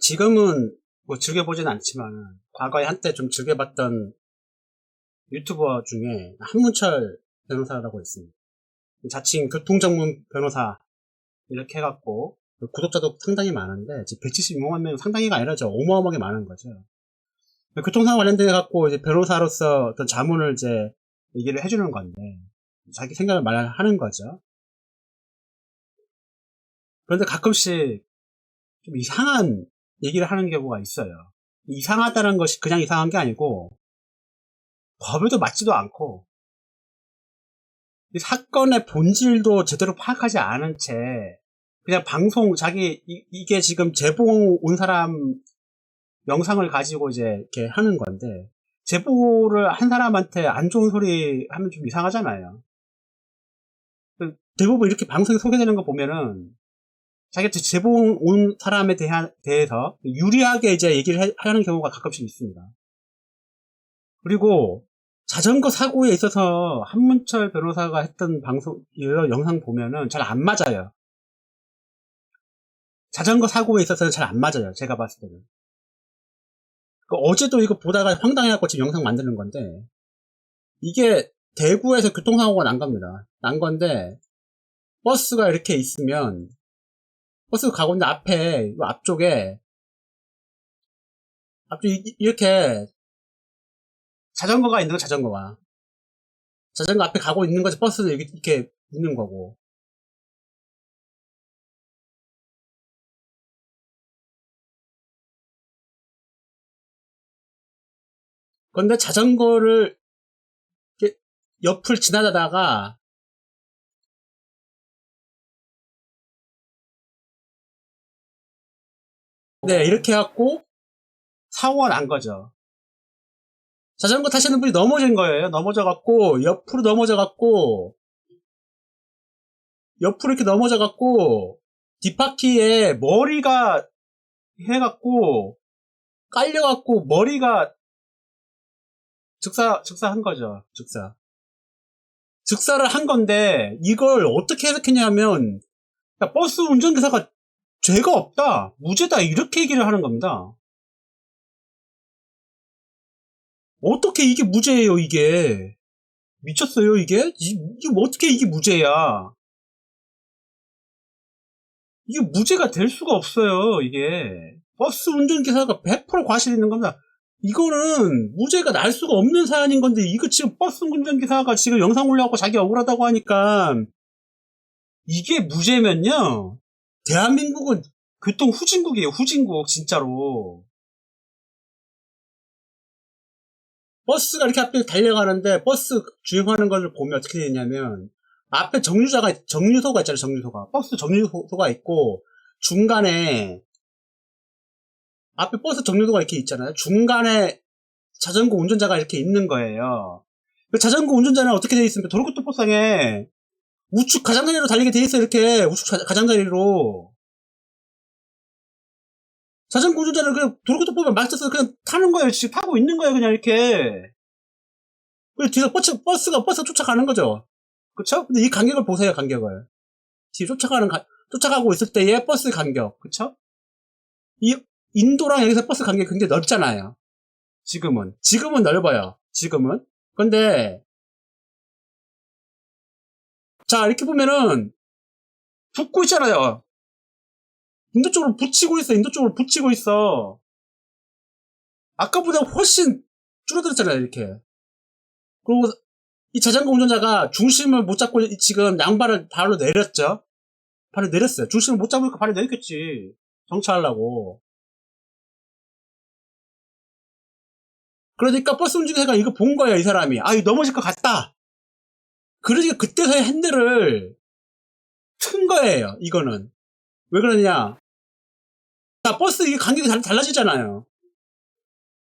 지금은 뭐 즐겨보진 않지만 과거에 한때 좀 즐겨봤던 유튜버 중에 한문철 변호사라고 있습니다. 자칭 교통전문 변호사 이렇게 해갖고 구독자도 상당히 많은데 지금 176만 명 상당히가 아니라 어마어마하게 많은 거죠. 교통사고 관련돼 갖고 이제 변호사로서 어떤 자문을 이제 얘기를 해주는 건데 자기 생각을 말하는 거죠. 그런데 가끔씩 좀 이상한 얘기를 하는 경우가 있어요. 이상하다는 것이 그냥 이상한 게 아니고 법에도 맞지도 않고 이 사건의 본질도 제대로 파악하지 않은 채 그냥 방송 이게 지금 제보 온 사람 영상을 가지고 이제 이렇게 하는 건데 제보를 한 사람한테 안 좋은 소리 하면 좀 이상하잖아요. 대부분 이렇게 방송에 소개되는 거 보면은 자기한테 제보 온 사람에 대해서 유리하게 이제 얘기를 하는 경우가 가끔씩 있습니다. 그리고 자전거 사고에 있어서 한문철 변호사가 했던 이런 영상 보면은 잘 안 맞아요. 자전거 사고에 있어서는 잘 안 맞아요. 제가 봤을 때는. 어제도 이거 보다가 황당해갖고 지금 영상 만드는 건데, 이게 대구에서 교통사고가 난 겁니다. 난 건데, 버스가 이렇게 있으면, 버스가 가고 있는데 앞쪽에, 이렇게, 자전거가 있는 거, 자전거 앞에 가고 있는 거지, 버스도 이렇게 있는 거고. 그런데 자전거를 이렇게 옆을 지나다가 네, 이렇게 해갖고 사고가 난 거죠. 자전거 타시는 분이 넘어진 거예요. 옆으로 이렇게 넘어져갖고 뒷바퀴에 머리가 해갖고 깔려갖고 머리가 즉사한 거죠. 즉사를 한 건데 이걸 어떻게 해석했냐면 버스 운전기사가 죄가 없다, 무죄다 이렇게 얘기를 하는 겁니다. 어떻게 이게 무죄예요? 이게 미쳤어요. 이게 어떻게 이게 무죄야? 이게 무죄가 될 수가 없어요. 이게 버스 운전기사가 100% 과실이 있는 겁니다. 이거는 무죄가 날 수가 없는 사안인 건데 이거 지금 버스 운전기사가 지금 영상 올려갖고 자기 억울하다고 하니까 이게 무죄면요 대한민국은 교통 후진국이에요. 후진국 진짜로. 버스가 이렇게 앞에 달려가는데 버스 주행하는 것을 보면 어떻게 되냐면 앞에 정류소가 있잖아요. 버스 정류소가 있고 중간에 앞에 버스 정류소가 이렇게 있잖아요. 중간에 자전거 운전자가 이렇게 있는 거예요. 그 자전거 운전자는 어떻게 되어 있습니까? 도로교통법상에 우측 가장자리로 달리게 되어 있어요. 이렇게 우측 가장자리로. 자전거 운전자는 그냥 도로교통법에 맞춰서 그냥 타는 거예요. 지금 타고 있는 거예요. 그냥 이렇게. 그리고 뒤에서 버스가 쫓아가는 거죠. 그쵸? 근데 이 간격을 보세요. 간격을. 뒤에 쫓아가고 있을 때의 버스 간격. 그쵸? 이 인도랑 여기서 버스 간격이 굉장히 넓잖아요. 지금은 넓어요. 근데 자 이렇게 보면은 붙고 있잖아요. 인도 쪽으로 붙이고 있어. 아까보다 훨씬 줄어들었잖아요. 이렇게. 그리고 이 자전거 운전자가 중심을 못 잡고 지금 양발을 바로 내렸죠. 발을 내렸어요. 중심을 못 잡으니까 발을 내렸겠지. 정차하려고. 그러니까 버스 운전자가 이거 본 거예요. 이 사람이. 이거 넘어질 것 같다. 그러니까 그때서야 핸들을 튼 거예요. 이거는. 왜 그러냐. 자, 버스 이게 간격이 달라지잖아요.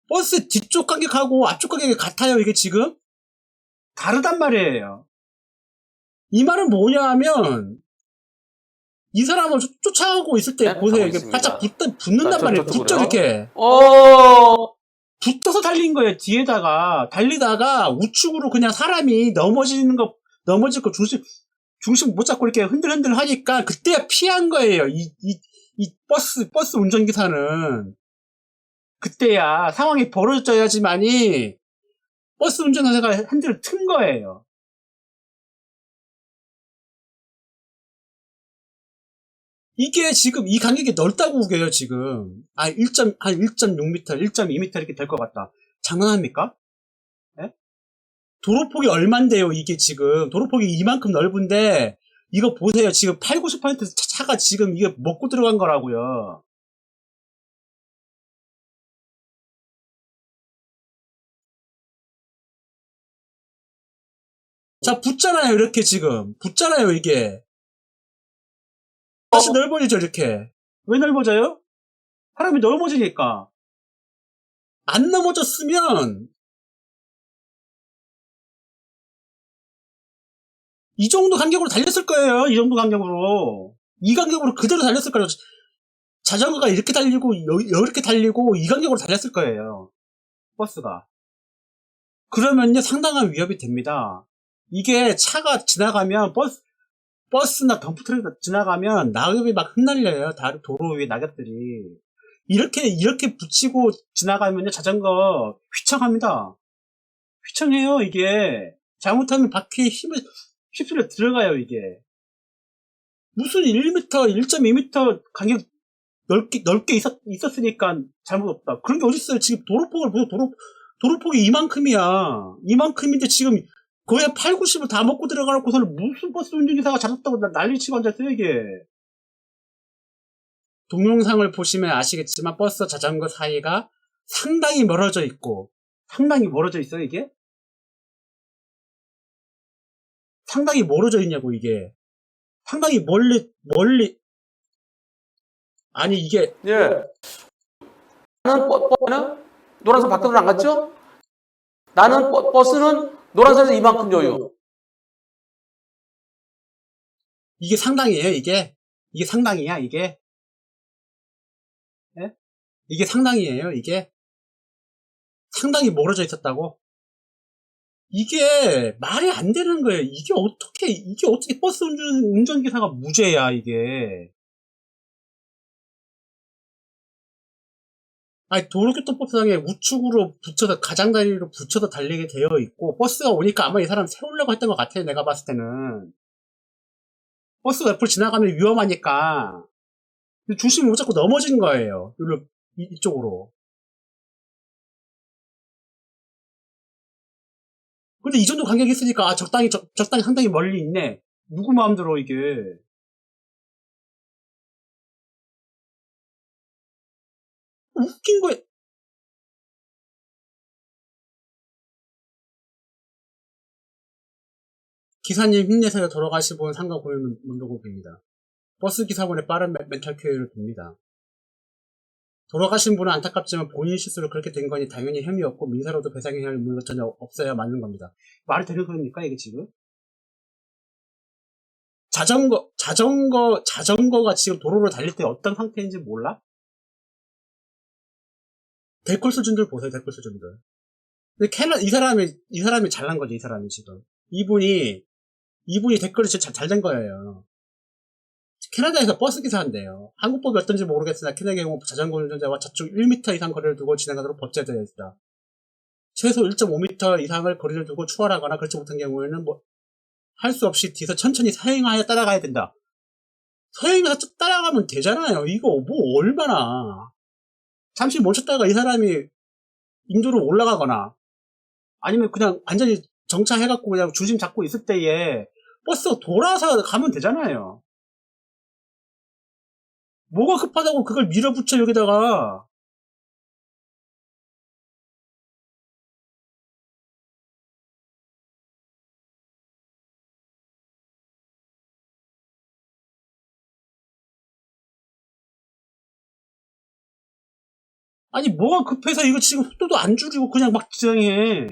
버스 뒤쪽 간격하고 앞쪽 간격이 같아요. 이게 지금. 다르단 말이에요. 이 말은 뭐냐 하면 이 사람을 쫓아가고 있을 때 보세요. 이게 바짝 붙는단 말이에요. 붙죠 이렇게. 붙어서 달린 거예요. 뒤에다가 달리다가 우측으로 그냥 사람이 넘어질 거 중심 못 잡고 이렇게 흔들흔들 하니까 그때 피한 거예요. 이 이 버스 운전기사는 그때야 상황이 벌어져야지만이 버스 운전사가 핸들을 튼 거예요. 이게 지금 이 간격이 넓다고 우겨요, 지금. 한 1.6m, 1.2m 이렇게 될 것 같다. 장난합니까? 예? 도로폭이 얼만데요, 이게 지금. 도로폭이 이만큼 넓은데, 이거 보세요. 지금 8, 90% 차가 지금 이게 먹고 들어간 거라고요. 자, 붙잖아요, 이렇게 지금. 붙잖아요, 이게. 다시 넓어지죠, 이렇게. 왜 넓어져요? 사람이 넘어지니까. 안 넘어졌으면, 이 정도 간격으로 달렸을 거예요, 이 정도 간격으로. 이 간격으로 그대로 달렸을 거예요. 자전거가 이렇게 달리고, 이렇게 달리고, 이 간격으로 달렸을 거예요. 버스가. 그러면요, 상당한 위협이 됩니다. 이게 차가 지나가면, 버스나 덤프트럭이 지나가면, 낙엽이 막 흩날려요. 도로 위에 낙엽들이. 이렇게 붙이고 지나가면요, 자전거 휘청합니다. 휘청해요, 이게. 잘못하면 바퀴에 휩쓸려 들어가요, 이게. 무슨 1m, 1.2m 간격 넓게 있었으니까 잘못 없다. 그런 게 어딨어요. 지금 도로폭을 보세요. 도로폭이 이만큼이야. 이만큼인데 지금 거의 8, 90을 다 먹고 들어가놓고서는 무슨 버스 운전기사가 잡았다고 난리치고 앉았어요, 이게. 동영상을 보시면 아시겠지만 버스와 자전거 사이가 상당히 멀어져 있고, 상당히 멀어져 있어요, 이게? 상당히 멀어져 있냐고, 이게. 상당히 멀리. 아니, 이게. 예. 나는 버스는 노란색 밖으로 안 갔죠? 나는 버스는 노란색에서 이만큼 여유. 이게 상당이에요, 이게? 이게 상당이야, 이게? 예? 이게 상당이에요, 이게? 상당히 멀어져 있었다고? 이게 말이 안 되는 거예요. 이게 어떻게 버스 운전기사가 무죄야, 이게. 아니, 도로교통법상에 우측으로 붙여서, 가장다리로 붙여서 달리게 되어 있고, 버스가 오니까 아마 이 사람 세우려고 했던 것 같아요, 내가 봤을 때는. 버스가 옆으로 지나가면 위험하니까, 중심을 못 잡고 넘어진 거예요. 이쪽으로. 근데 이 정도 간격이 있으니까, 적당히 상당히 멀리 있네. 누구 마음대로 이게. 웃긴 거예요. 기사님 힘내세요. 돌아가신 분 상가 고용 문도국입니다. 버스 기사분의 빠른 멘탈 큐어를 봅니다. 돌아가신 분은 안타깝지만 본인 실수로 그렇게 된 거니 당연히 혐의 없고 민사로도 배상해야 할 의무가 전혀 없어야 맞는 겁니다. 말이 되는 소리입니까 이게 지금? 자전거가 지금 도로를 달릴 때 어떤 상태인지 몰라? 댓글 수준들 보세요, 댓글 수준들. 근데 이 사람이 잘난 거지, 이 사람이 지금. 이분이 댓글이 진짜 잘 된 거예요. 캐나다에서 버스 기사인데요. 한국법이 어떤지 모르겠으나 캐나다의 경우 자전거 운전자와 좌측 1m 이상 거리를 두고 진행하도록 법제되어 있다. 최소 1.5m 이상을 거리를 두고 추월하거나 그렇지 못한 경우에는 할 수 없이 뒤에서 천천히 서행하여 따라가야 된다. 서행해서 따라가면 되잖아요. 이거 얼마나. 잠시 멈췄다가 이 사람이 인도로 올라가거나 아니면 그냥 완전히 정차해갖고 그냥 중심 잡고 있을 때에 버스가 돌아서 가면 되잖아요. 뭐가 급하다고 그걸 밀어붙여 여기다가. 아니 뭐가 급해서 이거 지금 속도도 안 줄이고 그냥 막 지나해.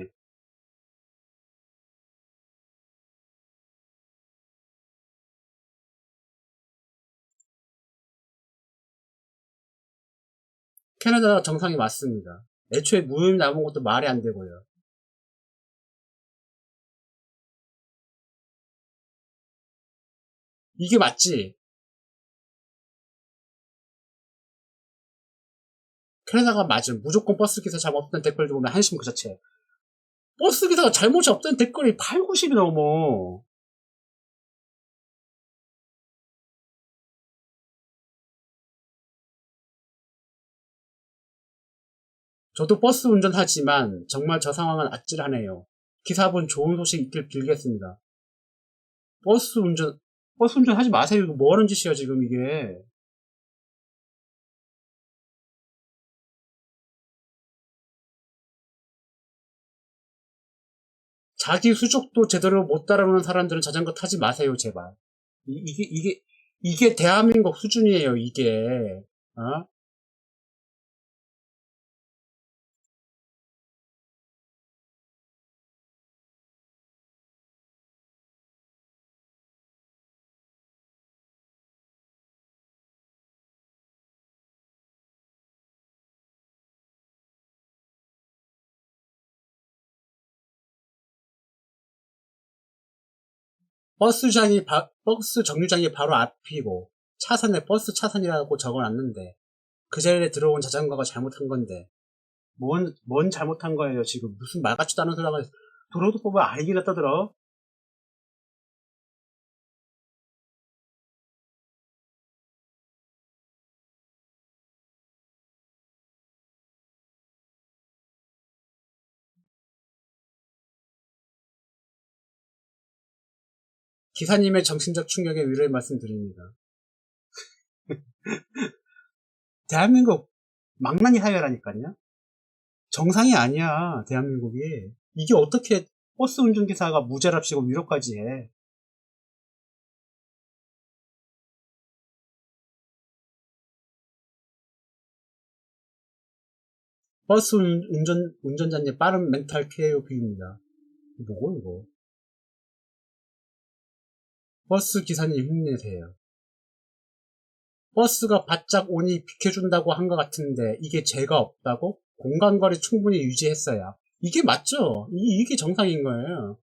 캐나다 정상이 맞습니다. 애초에 무혐의 남은 것도 말이 안 되고요. 이게 맞지? 캐나다가 맞음. 무조건 버스 기사 잘못 없다는 댓글도 보면 한심 그 자체. 버스 기사가 잘못이 없다는 댓글이 8, 90이 넘어. 저도 버스 운전하지만 정말 저 상황은 아찔하네요. 기사분 좋은 소식 있길 빌겠습니다. 버스 운전 하지 마세요. 이거 뭐 하는 짓이야, 지금 이게. 자기 수족도 제대로 못 따라오는 사람들은 자전거 타지 마세요, 제발. 이게 대한민국 수준이에요, 이게. 어? 버스 정류장이 바로 앞이고, 차선에 버스 차선이라고 적어놨는데, 그 자리에 들어온 자전거가 잘못한 건데, 뭔 잘못한 거예요, 지금. 무슨 말 같지도 않은 소리가, 도로도 보면 알기나 떠들어. 기사님의 정신적 충격에 위로의 말씀드립니다. 대한민국 망나니 사회라니까요. 정상이 아니야, 대한민국이. 이게 어떻게 버스 운전기사가 무죄랍시고 위로까지 해. 버스 운전자님 빠른 멘탈 KOP입니다. 뭐고, 이거? 버스 기사님 힘내세요. 버스가 바짝 오니 비켜준다고 한 것 같은데, 이게 죄가 없다고? 공간거리 충분히 유지했어야. 이게 맞죠? 이게 정상인 거예요.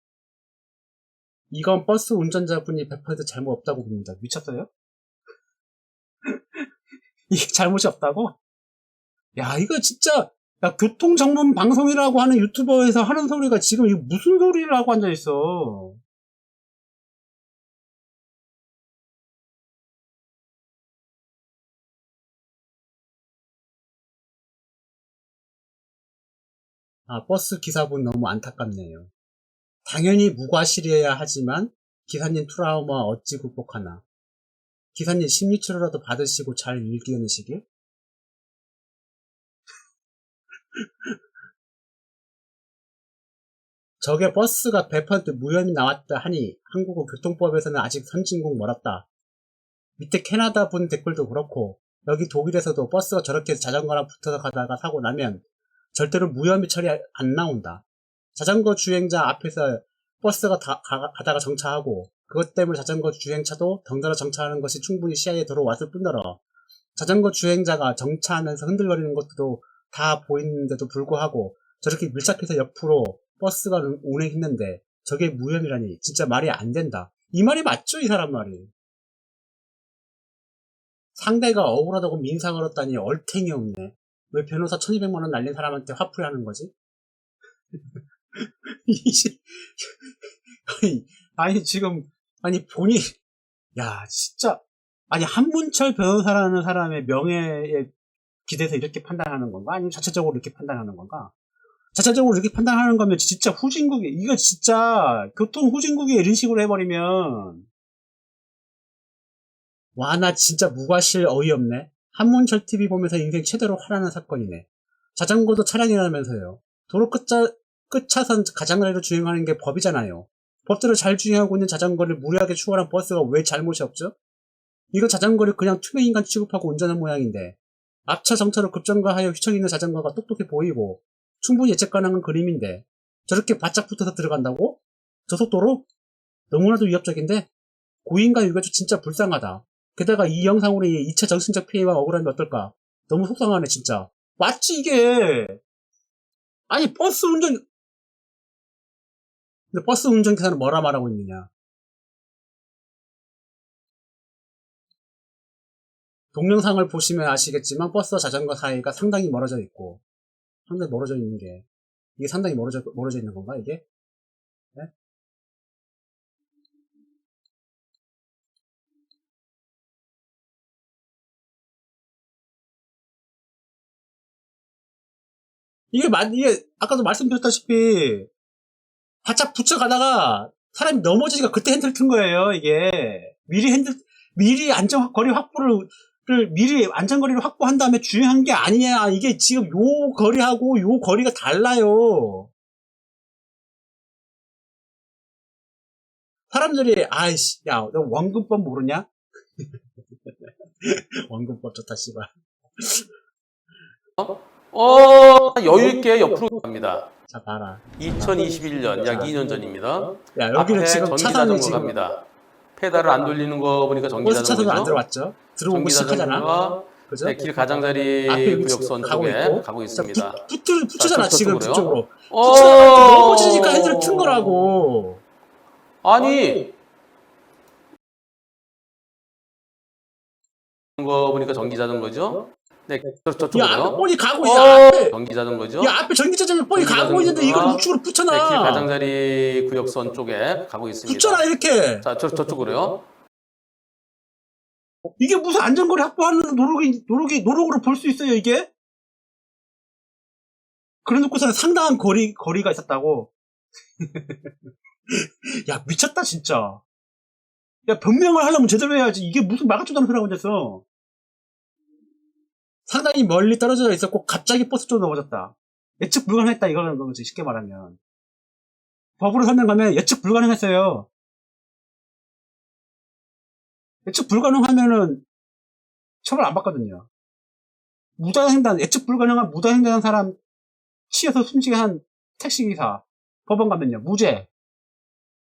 이건 버스 운전자분이 100% 잘못 없다고 봅니다. 미쳤어요? 이게 잘못이 없다고? 야, 이거 진짜, 야, 교통 전문 방송이라고 하는 유튜버에서 하는 소리가 지금 이거 무슨 소리를 하고 앉아있어. 아, 버스 기사분 너무 안타깝네요. 당연히 무과실이어야 하지만, 기사님 트라우마 어찌 극복하나. 기사님 심리치료라도 받으시고 잘 일기어내시길? 저게 버스가 100% 무혐의 나왔다 하니 한국어 교통법에서는 아직 선진국 멀었다. 밑에 캐나다 분 댓글도 그렇고 여기 독일에서도 버스가 저렇게 자전거랑 붙어서 가다가 사고 나면 절대로 무혐의 처리 안 나온다. 자전거 주행자 앞에서 버스가 가다가 정차하고 그것 때문에 자전거 주행차도 덩달아 정차하는 것이 충분히 시야에 들어왔을 뿐더러 자전거 주행자가 정차하면서 흔들거리는 것도 다 보이는데도 불구하고 저렇게 밀착해서 옆으로 버스가 운행했는데 저게 무혐의라니 진짜 말이 안 된다. 이 말이 맞죠, 이 사람 말이. 상대가 억울하다고 민사 걸었다니 얼탱이 없네. 왜 변호사 1200만원 날린 사람한테 화풀이 하는 거지? 아니, 지금, 아니, 야, 진짜, 아니, 한문철 변호사라는 사람의 명예에 기대서 이렇게 판단하는 건가? 아니면 자체적으로 이렇게 판단하는 건가? 자체적으로 이렇게 판단하는 거면 진짜 이거 진짜, 교통 후진국이 이런 식으로 해버리면, 와, 나 진짜 무과실 어이없네. 한문철 TV 보면서 인생 최대로 화나는 사건이네. 자전거도 차량이라면서요. 도로 끝차선 가장거리로 주행하는 게 법이잖아요. 법대로 잘 주행하고 있는 자전거를 무리하게 추월한 버스가 왜 잘못이 없죠? 이거 자전거를 그냥 투명인간 취급하고 운전한 모양인데 앞차 정차로 급정거하여 휘청이는 자전거가 똑똑해 보이고 충분히 예측 가능한 그림인데 저렇게 바짝 붙어서 들어간다고? 저 속도로? 너무나도 위협적인데? 고인과 유가족 진짜 불쌍하다. 게다가 이 영상으로 2차 정신적 피해와 억울함이 어떨까? 너무 속상하네 진짜. 맞지 이게? 아니 근데 버스 운전기사는 뭐라 말하고 있느냐? 동영상을 보시면 아시겠지만 버스와 자전거 사이가 상당히 멀어져 있고, 상당히 멀어져 있는 게, 이게 상당히 멀어져 있는 건가, 이게? 네? 이게, 아까도 말씀드렸다시피, 바짝 붙여가다가, 사람이 넘어지니까 그때 핸들을 튼 거예요, 이게. 미리 안전거리 확보를, 미리 안전거리를 확보한 다음에 주행한 게 아니야. 이게 지금 요 거리하고 요 거리가 달라요. 사람들이, 아이씨, 야, 너 원근법 모르냐? 원근법 좋다, 씨발. 여유있게 옆으로 갑니다. 자, 봐라. 2021년, 약 2년 전입니다. 야, 여기는 앞에 지금 전기 차선이 자전거 지금, 갑니다. 페달을 안 돌리는 거 보니까 전기 버스 차선은 안 자전거죠. 들어왔죠? 들어오고 전기 시작하잖아? 자전거가 그죠? 네, 길 가장자리 앞에 구역선 가고 쪽에 있고. 가고 있습니다. 붙잖아, 자, 지금 저쪽으로요. 그쪽으로. 붙이다가 넘어지니까 어, 핸들을 튼 거라고. 아니, 거 보니까 전기 자전거죠. 네, 야, 앞에 저쪽으로요. 뻔히 가고 있어, 앞에. 전기 자전거죠. 야, 앞에 전기차장이 뻔히 전기 가고 있는데 이걸 자전거가 우측으로 네, 붙여놔. 길 가장자리 구역선 쪽에 가고 있습니다. 붙여놔, 이렇게. 자, 저쪽으로요. 이게 무슨 안전거리 확보하는 노력으로 볼 수 있어요, 이게? 그래 놓고서는 상당한 거리가 있었다고. 야, 미쳤다, 진짜. 야, 변명을 하려면 제대로 해야지. 이게 무슨 말같지도 않은 소리하고 앉았어. 상당히 멀리 떨어져 있었고, 갑자기 버스 쪽으로 넘어졌다. 예측 불가능했다, 이거는 거지, 쉽게 말하면. 법으로 설명하면 예측 불가능했어요. 예측 불가능하면은 처벌 안 받거든요. 예측 불가능한 무단횡단한 사람 치여서 숨지게 한 택시기사, 법원 가면요, 무죄.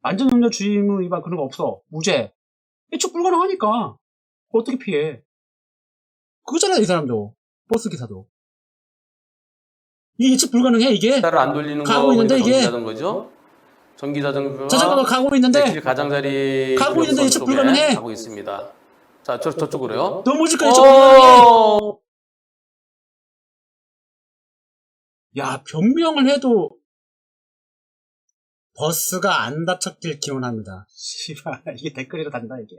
안전운전 주의무 위반 그런 거 없어. 무죄. 예측 불가능하니까. 어떻게 피해? 그거잖아요, 이 사람도. 버스 기사도. 이게 예측 불가능해, 이게? 페달을 안 돌리는 거 가고 있는데, 보니까 이게? 전기 자전거죠. 전기 자전거가 자전거가 가고 있는데, 네, 길 가장자리 가고 있는데 구역선 예측 쪽에 불가능해. 가고 있습니다. 자, 저쪽으로요. 넘어질까 예측 불가능해. 야, 변명을 해도 버스가 안 다쳤길 기원합니다. 씨발, 이게 댓글이라 단다, 이게.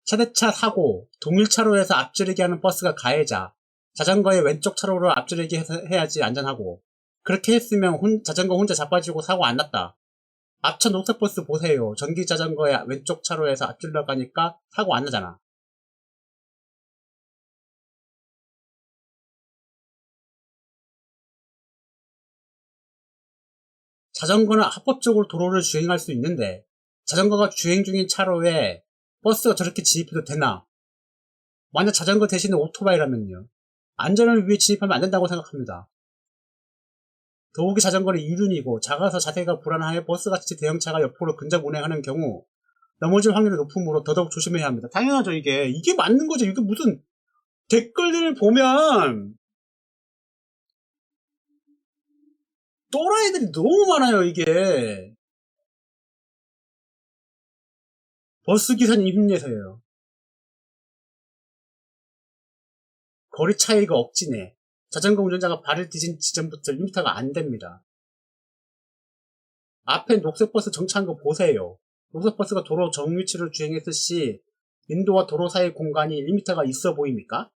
차대차 사고, 동일차로에서 앞지르기 하는 버스가 가해자, 자전거의 왼쪽 차로로 앞지르기 해야지 안전하고, 그렇게 했으면 자전거 혼자 자빠지고 사고 안 났다. 앞차 녹색버스 보세요. 전기 자전거의 왼쪽 차로에서 앞질러 가니까 사고 안 나잖아. 자전거는 합법적으로 도로를 주행할 수 있는데, 자전거가 주행 중인 차로에 버스가 저렇게 진입해도 되나? 만약 자전거 대신에 오토바이라면요. 안전을 위해 진입하면 안 된다고 생각합니다. 더욱이 자전거는 이륜이고 작아서 자세가 불안하여 버스같이 대형차가 옆으로 근접 운행하는 경우 넘어질 확률이 높으므로 더더욱 조심해야 합니다. 당연하죠, 이게 맞는 거죠. 이게 무슨 댓글들을 보면 또라이들이 너무 많아요, 이게. 버스 기사님 힘내세요. 거리 차이가 억지네. 자전거 운전자가 발을 디딘 지점부터 1m가 안 됩니다. 앞에 녹색버스 정차한 거 보세요. 녹색버스가 도로 정위치로 주행했을 시 인도와 도로 사이 공간이 1m가 있어 보입니까?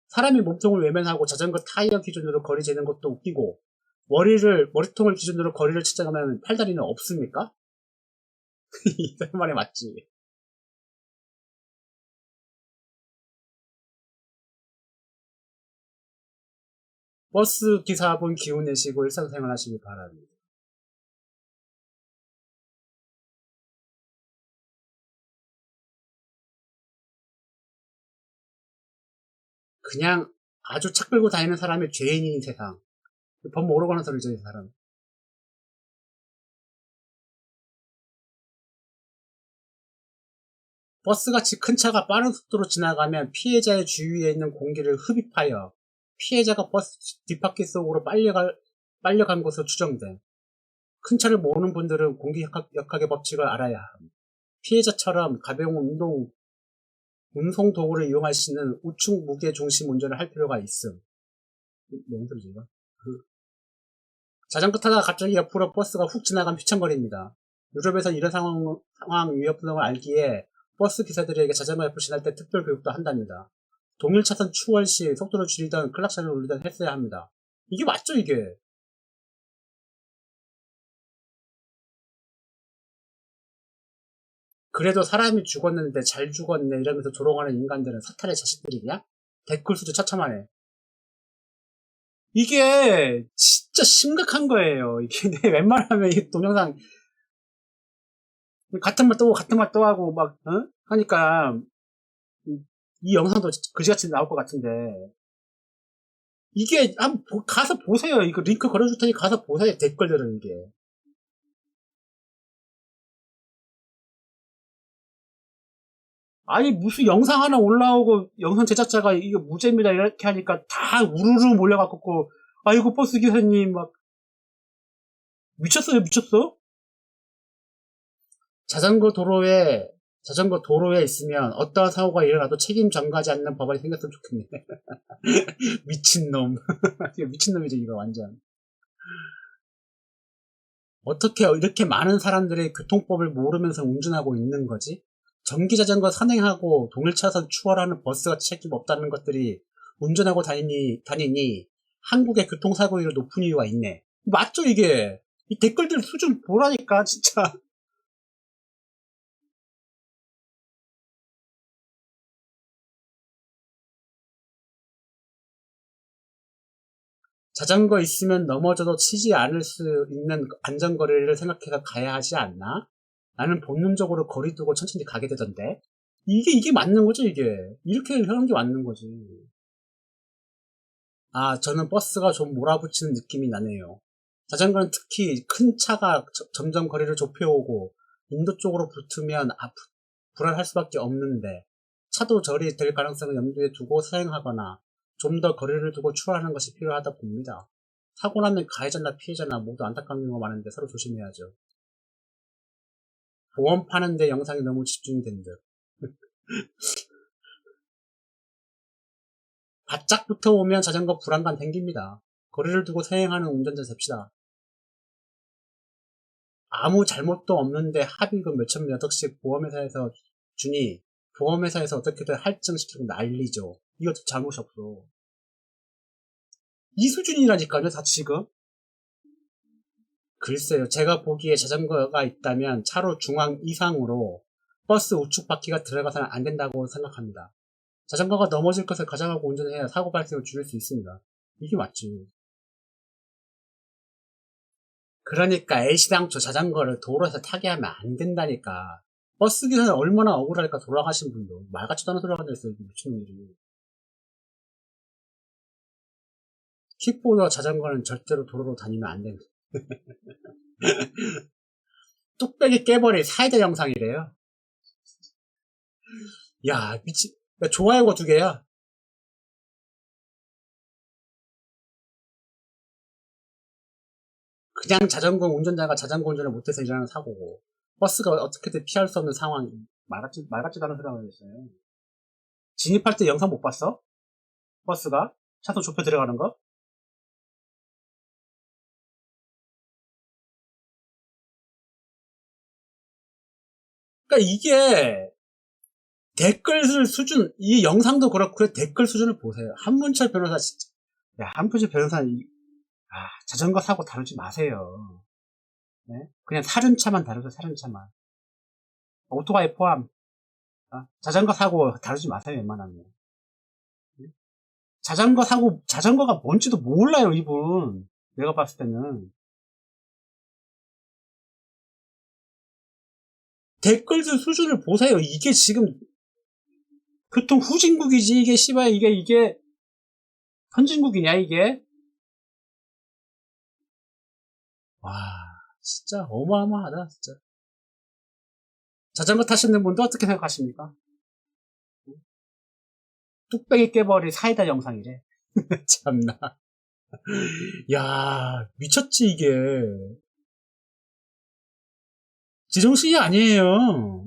사람이 몸통을 외면하고 자전거 타이어 기준으로 거리 재는 것도 웃기고 머리통을 기준으로 거리를 측정하면 팔다리는 없습니까? 이 말이 맞지. 버스 기사분 기운 내시고 일상생활 하시기 바랍니다. 그냥 아주 차 끌고 다니는 사람이 죄인인 세상. 법 모르고 하는 소리죠, 이 사람. 버스같이 큰 차가 빠른 속도로 지나가면 피해자의 주위에 있는 공기를 흡입하여 피해자가 버스 뒷바퀴 속으로 빨려간 것으로 추정돼. 큰 차를 모으는 분들은 공기역학의 법칙을 알아야 함. 피해자처럼 가벼운 운송 도구를 이용할 수 있는 우측 무게 중심 운전을 할 필요가 있음. 뭔 소리지 이거? 자전거 타다가 갑자기 옆으로 버스가 훅 지나가면 휘청거립니다. 유럽에서 이런 상황 위협성을 알기에 버스 기사들에게 자전거 옆을 지날 때 특별 교육도 한답니다. 동일 차선 추월 시 속도를 줄이던 클락션을 울리던 했어야 합니다. 이게 맞죠 이게? 그래도 사람이 죽었는데 잘 죽었네 이러면서 조롱하는 인간들은 사탄의 자식들이냐? 댓글 수도 처참하네. 이게 진짜 심각한 거예요. 이게 웬만하면 이 동영상 같은 말 또 하고 막 하니까 이 영상도 그지같이 나올 것 같은데 이게 한번 가서 보세요. 이거 링크 걸어줄 테니 가서 보세요. 댓글들은 이게. 아니 무슨 영상 하나 올라오고 영상 제작자가 이거 무죄입니다 이렇게 하니까 다 우르르 몰려갖고 아이고 버스 기사님 막 미쳤어? 자전거 도로에 있으면 어떠한 사고가 일어나도 책임 전가하지 않는 법안이 생겼으면 좋겠네. 미친놈. 미친놈이지 이거 완전. 어떻게 이렇게 많은 사람들이 교통법을 모르면서 운전하고 있는 거지? 전기자전거 선행하고 동일차선 추월하는 버스가 책임 없다는 것들이 운전하고 다니니 한국의 교통사고율이 높은 이유가 있네. 맞죠 이게? 이 댓글들 수준 보라니까 진짜. 자전거 있으면 넘어져도 치지 않을 수 있는 안전거리를 생각해서 가야 하지 않나? 나는 본능적으로 거리 두고 천천히 가게 되던데. 이게 맞는 거죠, 이게. 이렇게 하는 게 맞는 거지. 아, 저는 버스가 좀 몰아붙이는 느낌이 나네요. 자전거는 특히 큰 차가 점점 거리를 좁혀오고 인도 쪽으로 붙으면 불안할 수밖에 없는데 차도 저리 될 가능성을 염두에 두고 사행하거나 좀 더 거리를 두고 추월하는 것이 필요하다 봅니다. 사고 나면 가해자나 피해자나 모두 안타까운 경우가 많은데 서로 조심해야죠. 보험 파는데 영상이 너무 집중이 된 듯. 바짝 붙어오면 자전거 불안감 생깁니다. 거리를 두고 사행하는 운전자 됩시다. 아무 잘못도 없는데 합의금 몇천 몇 억씩 보험회사에서 주니 보험회사에서 어떻게든 할증시키고 난리죠. 이것도 잘못이 없어. 이 수준이라니까요, 다 지금. 글쎄요, 제가 보기에 자전거가 있다면 차로 중앙 이상으로 버스 우측 바퀴가 들어가서는 안 된다고 생각합니다. 자전거가 넘어질 것을 가정하고 운전해야 사고 발생을 줄일 수 있습니다. 이게 맞지. 그러니까 애시당초 자전거를 도로에서 타게 하면 안 된다니까. 버스 기사는 얼마나 억울할까 돌아가신 분도. 말 같지도 않은 소리가 앉아있어요, 미친놈들이. 킥보드와 자전거는 절대로 도로로 다니면 안 됩니다. 뚝배기 깨버릴 사이다 영상이래요. 야, 야, 좋아요가 2개야. 그냥 자전거 운전자가 자전거 운전을 못해서 일어나는 사고고, 버스가 어떻게든 피할 수 없는 상황, 말 같지도 않은 소리가 있어요. 진입할 때 영상 못 봤어? 버스가? 차선 좁혀 들어가는 거? 그러니까 이게, 댓글 수준, 이 영상도 그렇고요. 댓글 수준을 보세요. 한문철 변호사 진짜. 야, 한문철 변호사, 자전거 사고 다루지 마세요. 네? 그냥 사륜차만 다루세요, 사륜차만. 오토바이 포함. 자전거 사고 다루지 마세요, 웬만하면. 네? 자전거가 뭔지도 몰라요, 이분. 내가 봤을 때는. 댓글들 수준을 보세요. 이게 지금 교통 후진국이지, 이게 씨발, 이게 선진국이냐, 이게? 와, 진짜 어마어마하다, 진짜. 자전거 타시는 분도 어떻게 생각하십니까? 뚝배기 깨버릴 사이다 영상이래. 참나. 야, 미쳤지, 이게. 지정신이 아니에요.